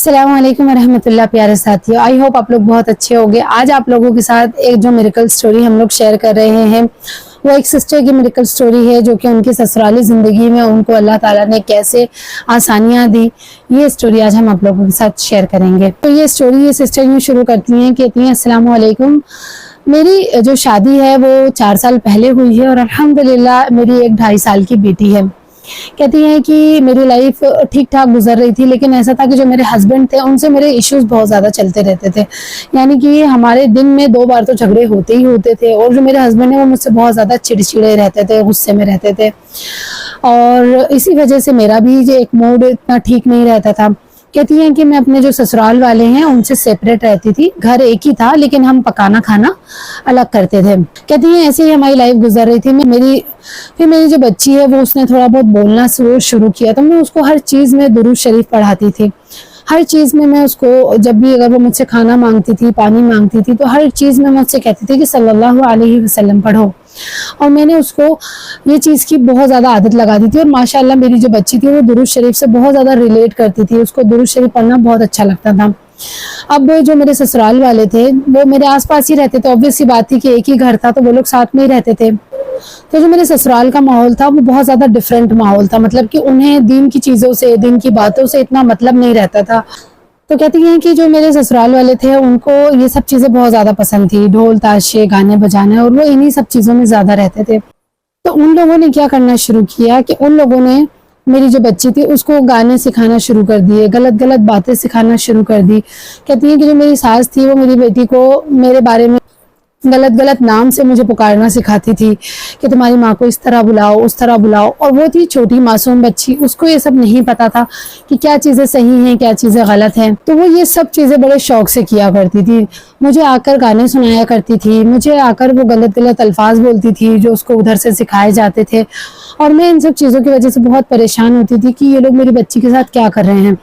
अस्सलाम वालेकुम रहमत उल्लाह। प्यारे साथियों, आई होप आप लोग बहुत अच्छे होंगे। आज आप लोगों के साथ एक जो मिरेकल स्टोरी हम लोग शेयर कर रहे हैं वो एक सिस्टर की मिरेकल स्टोरी है, जो कि उनकी ससुराली जिंदगी में उनको अल्लाह ताला ने कैसे आसानियां दी, ये स्टोरी आज हम आप लोगों के साथ शेयर करेंगे। तो ये स्टोरी ये सिस्टर यूँ शुरू करती हैं, कहती हैं अस्सलाम वालेकुम, मेरी जो शादी है वो 4 साल पहले हुई है और अल्हम्दुलिल्लाह मेरी एक 2.5 साल की बेटी है। कहती हैं कि मेरी लाइफ ठीक ठाक गुजर रही थी, लेकिन ऐसा था कि जो मेरे हस्बैंड थे उनसे मेरे इश्यूज बहुत ज्यादा चलते रहते थे। यानी कि हमारे दिन में 2 बार तो झगड़े होते ही होते थे, और जो मेरे हस्बैंड है वो मुझसे बहुत ज्यादा चिड़चिड़े रहते थे, गुस्से में रहते थे, और इसी वजह से मेरा भी जो एक मूड इतना ठीक नहीं रहता था। कहती हैं कि मैं अपने जो ससुराल वाले हैं उनसे सेपरेट रहती थी, घर एक ही था लेकिन हम पकाना खाना अलग करते थे। कहती हैं ऐसे ही हमारी लाइफ गुजर रही थी। फिर मेरी जो बच्ची है वो उसने थोड़ा बहुत बोलना शुरू किया, तो मैं उसको हर चीज में दुरूद शरीफ पढ़ाती थी। हर चीज में मैं उसको, जब भी अगर वो मुझसे खाना मांगती थी, पानी मांगती थी, तो हर चीज में मैं उससे कहती थी कि सल्लल्लाहु अलैहि वसल्लम पढ़ो। और मैंने उसको ये चीज की बहुत ज्यादा आदत लगा दी थी, और माशाल्लाह मेरी जो बच्ची थी वो दुरूद शरीफ से बहुत ज्यादा रिलेट करती थी, उसको दुरूद शरीफ पढ़ना बहुत अच्छा लगता था। अब जो मेरे ससुराल वाले थे वो मेरे आसपास ही रहते थे, ऑब्वियस सी बात थी कि एक ही घर था तो वो लोग साथ में ही रहते थे। तो जो मेरे ससुराल का माहौल था वो बहुत ज्यादा डिफरेंट माहौल था, मतलब कि उन्हें दीन की चीजों से, दीन की बातों से इतना मतलब नहीं रहता था। तो कहती हैं कि जो मेरे ससुराल वाले थे उनको ये सब चीजें बहुत ज्यादा पसंद थी, ढोल ताशे, गाने बजाने, और वो इन्हीं सब चीजों में ज्यादा रहते थे। तो उन लोगों ने क्या करना शुरू किया कि उन लोगों ने मेरी जो बच्ची थी उसको गाने सिखाना शुरू कर दिए, गलत गलत बातें सिखाना शुरू कर दी। कहती है कि जो मेरी सास थी वो मेरी बेटी को मेरे बारे में गलत गलत नाम से मुझे पुकारना सिखाती थी कि तुम्हारी माँ को इस तरह बुलाओ, उस तरह बुलाओ। और वो थी छोटी मासूम बच्ची, उसको ये सब नहीं पता था कि क्या चीजें सही हैं, क्या चीजें गलत हैं। तो वो ये सब चीजें बड़े शौक से किया करती थी। मुझे आकर गाने सुनाया करती थी, मुझे आकर वो गलत गलत अल्फाज बोलती थी जो उसको उधर से सिखाए जाते थे, और मैं इन सब चीजों की वजह से बहुत परेशान होती थी कि ये लोग मेरी बच्ची के साथ क्या कर रहे हैं।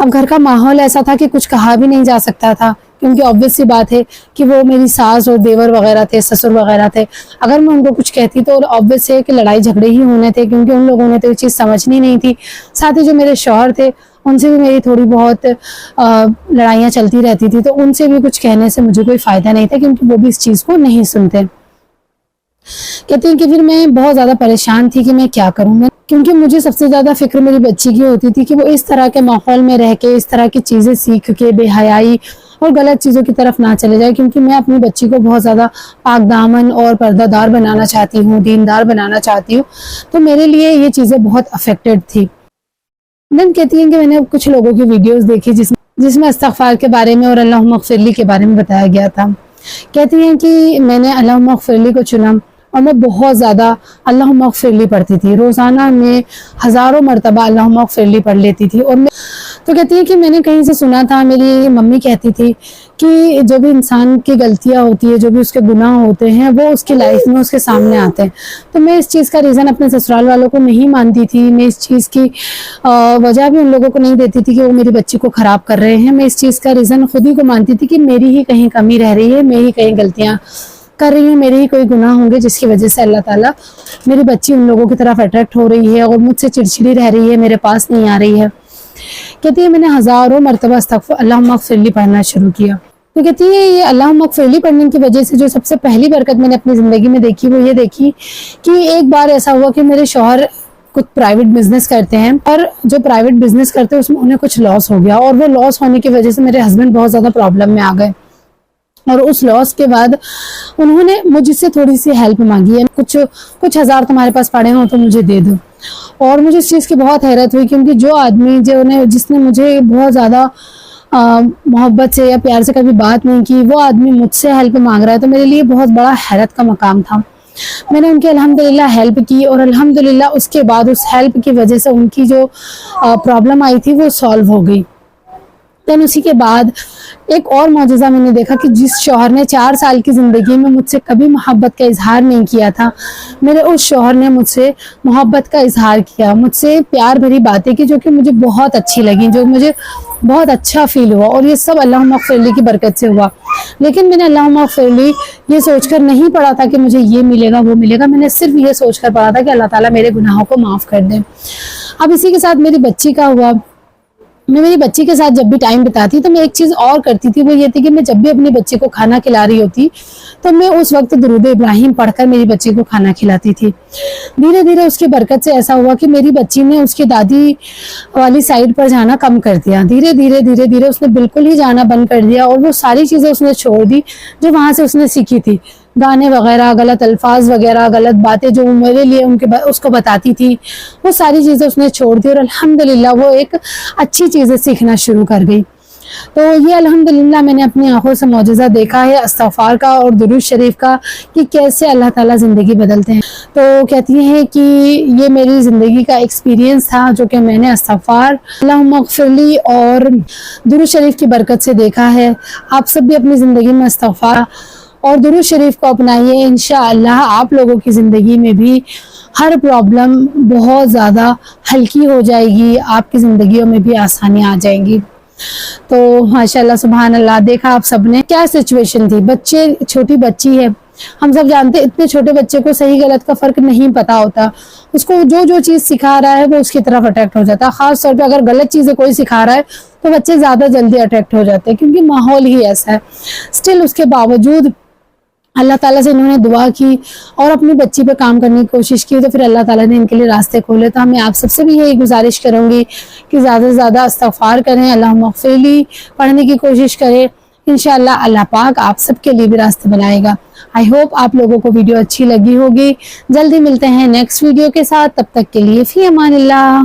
अब घर का माहौल ऐसा था कि कुछ कहा भी नहीं जा सकता था, क्योंकि ऑब्वियस सी बात है कि वो मेरी सास और देवर वगैरह थे, ससुर वगैरह थे। अगर मैं उनको कुछ कहती तो ऑब्वियस है कि लड़ाई झगड़े ही होने थे, क्योंकि उन लोगों ने तो ये चीज़ समझनी नहीं थी। साथ ही जो मेरे शौहर थे उनसे भी मेरी थोड़ी बहुत लड़ाइयाँ चलती रहती थी, तो उनसे भी कुछ कहने से मुझे कोई फायदा नहीं था, क्योंकि वो भी इस चीज़ को नहीं सुनते। कहती हैं कि फिर मैं बहुत ज्यादा परेशान थी कि मैं क्या करूं, क्योंकि मुझे सबसे ज्यादा फिक्र मेरी बच्ची की होती थी कि वो इस तरह के माहौल में रह के, इस तरह की चीजें सीख के बेहयाई और गलत चीजों की तरफ ना चले जाए, क्योंकि मैं अपनी बच्ची को बहुत ज्यादा पाक दामन और पर्दादार बनाना चाहती हूँ, दीनदार बनाना चाहती हूँ। तो मेरे लिए ये चीजें बहुत अफेक्टेड थी। देन कहती हैं कि मैंने कुछ लोगों की वीडियोस देखी जिसमें इस्तगफार के बारे में और अल्लाहुम्मा अग़फ़िरली के बारे में बताया गया था। कहती हैं कि मैंने अल्लाहुम्मा अग़फ़िरली को चुना और मैं बहुत ज़्यादा अल्लाहुम्मा अग़फ़िरली पढ़ती थी। रोज़ाना में हज़ारों मरतबा अल्लाहुम्मा अग़फ़िरली पढ़ लेती थी। और तो कहती है कि मैंने कहीं से सुना था, मेरी मम्मी कहती थी कि जो भी इंसान की गलतियां होती है, जो भी उसके गुनाह होते हैं, वो उसकी लाइफ में उसके सामने आते हैं। तो मैं इस चीज़ का रीज़न अपने ससुराल वालों को नहीं मानती थी। मैं इस चीज़ की वजह भी उन लोगों को नहीं देती थी कि वो मेरी बच्ची को ख़राब कर रहे हैं। मैं इस चीज़ का रीज़न खुद ही को मानती थी कि मेरी ही कहीं कमी रह रही है, मैं ही कहीं गलतियाँ कर रही हूँ, मेरे ही कोई गुनाह होंगे जिसकी वजह से अल्लाह ताला मेरी बच्ची उन लोगों की तरफ अट्रैक्ट हो रही है और मुझसे चिड़चिड़ी रह रही है, मेरे पास नहीं आ रही है। कहती है मैंने हज़ारों मरतबा अल्लाहुम्मा अग़फ़िरली पढ़ना शुरू किया। तो कहती है ये अल्लाहुम्मा अग़फ़िरली पढ़ने की वजह से जो सबसे पहली बरकत मैंने अपनी ज़िंदगी में देखी वो ये देखी कि एक बार ऐसा हुआ कि मेरे शौहर कुछ प्राइवेट बिजनेस करते हैं, और जो प्राइवेट बिजनेस करते हैं उसमें उन्हें कुछ लॉस हो गया, और वो लॉस होने की वजह से मेरे हस्बैंड बहुत ज़्यादा प्रॉब्लम में आ गए। और उस लॉस के बाद उन्होंने मुझसे थोड़ी सी हेल्प मांगी है, कुछ हज़ार तुम्हारे पास पड़े हो तो मुझे दे दो। और मुझे इस चीज़ की बहुत हैरत हुई, क्योंकि जो आदमी जिसने मुझे बहुत ज़्यादा मोहब्बत से या प्यार से कभी बात नहीं की, वो आदमी मुझसे हेल्प मांग रहा है, तो मेरे लिए बहुत बड़ा हैरत का मकाम था। मैंने उनकी अल्हम्दुलिल्लाह हेल्प की, और अल्हम्दुलिल्लाह उसके बाद उस हेल्प की वजह से उनकी जो प्रॉब्लम आई थी वो सॉल्व हो गई। देन उसी के बाद एक और मौजज़ा मैंने देखा कि जिस शौहर ने 4 साल की ज़िंदगी में मुझसे कभी मोहब्बत का इजहार नहीं किया था, मेरे उस शौहर ने मुझसे मोहब्बत का इजहार किया, मुझसे प्यार भरी बातें की जो कि मुझे बहुत अच्छी लगी, जो मुझे बहुत अच्छा फील हुआ। और ये सब अल्लाहुम्मा अग़फ़िरली की बरकत से हुआ। लेकिन मैंने अल्लाहुम्मा अग़फ़िरली ये सोचकर नहीं पढ़ा था कि मुझे ये मिलेगा वो मिलेगा, मैंने सिर्फ ये सोचकर पढ़ा था कि अल्लाह ताला मेरे गुनाहों को माफ़ कर दे। अब इसी के साथ मेरी बच्ची का हुआ। میں میری بچی کے ساتھ جب بھی ٹائم بتاتی تو میں ایک چیز اور کرتی تھی, وہ یہ تھی کہ میں جب بھی اپنے بچے کو کھانا کھلا رہی ہوتی تو میں اس وقت درود ابراہیم پڑھ کر میری بچی کو کھانا کھلاتی تھی. دھیرے دھیرے اس کی برکت سے ایسا ہوا کہ میری بچی نے اس کی دادی والی سائڈ پر جانا کم کر دیا. دھیرے دھیرے اس نے بالکل ہی جانا بند کر دیا, اور وہ ساری چیزیں اس نے چھوڑ دی جو وہاں سے اس نے سیکھی تھی. گانے وغیرہ, غلط الفاظ وغیرہ, غلط باتیں جو میرے لیے اس کو بتاتی تھی, وہ ساری چیزیں اس نے چھوڑ دی, اور الحمدللہ وہ ایک اچھی چیزیں سیکھنا شروع کر گئی. تو یہ الحمدللہ میں نے اپنی آنکھوں سے معجزہ دیکھا ہے استغفار کا اور درود شریف کا, کہ کیسے اللہ تعالیٰ زندگی بدلتے ہیں. تو کہتی ہیں کہ یہ میری زندگی کا ایکسپیرینس تھا جو کہ میں نے استغفار, اللہم اغفر لی اور درود شریف کی برکت سے دیکھا ہے. آپ سب بھی اپنی زندگی میں استغفار اور درود شریف کو اپنائیے. انشاءاللہ آپ لوگوں کی زندگی میں بھی ہر پرابلم بہت زیادہ ہلکی ہو جائے گی, آپ کی زندگیوں میں بھی آسانیاں آ جائیں گی. تو ماشاءاللہ سبحان اللہ, دیکھا آپ سب نے کیا سچویشن تھی. بچے, چھوٹی بچی ہے, ہم سب جانتے اتنے چھوٹے بچے کو صحیح غلط کا فرق نہیں پتا ہوتا, اس کو جو چیز سکھا رہا ہے وہ اس کی طرف اٹریکٹ ہو جاتا ہے. خاص طور پہ اگر غلط چیزیں کوئی سکھا رہا ہے تو بچے زیادہ جلدی اٹریکٹ ہو جاتے ہیں, کیونکہ ماحول ہی ایسا ہے. اسٹل اس کے باوجود اللہ تعالیٰ سے انہوں نے دعا کی اور اپنی بچی پہ کام کرنے کی کوشش کی, تو پھر اللہ تعالیٰ نے ان کے لیے راستے کھولے. تو میں آپ سب سے بھی یہی گزارش کروں گی کہ زیادہ سے زیادہ استغفار کریں, اللہم اغفر لی پڑھنے کی کوشش کریں. انشاءاللہ اللہ پاک آپ سب کے لیے بھی راستے بنائے گا. آئی ہوپ آپ لوگوں کو ویڈیو اچھی لگی ہوگی. جلدی ملتے ہیں نیکسٹ ویڈیو کے ساتھ, تب تک کے لیے فی امان اللہ.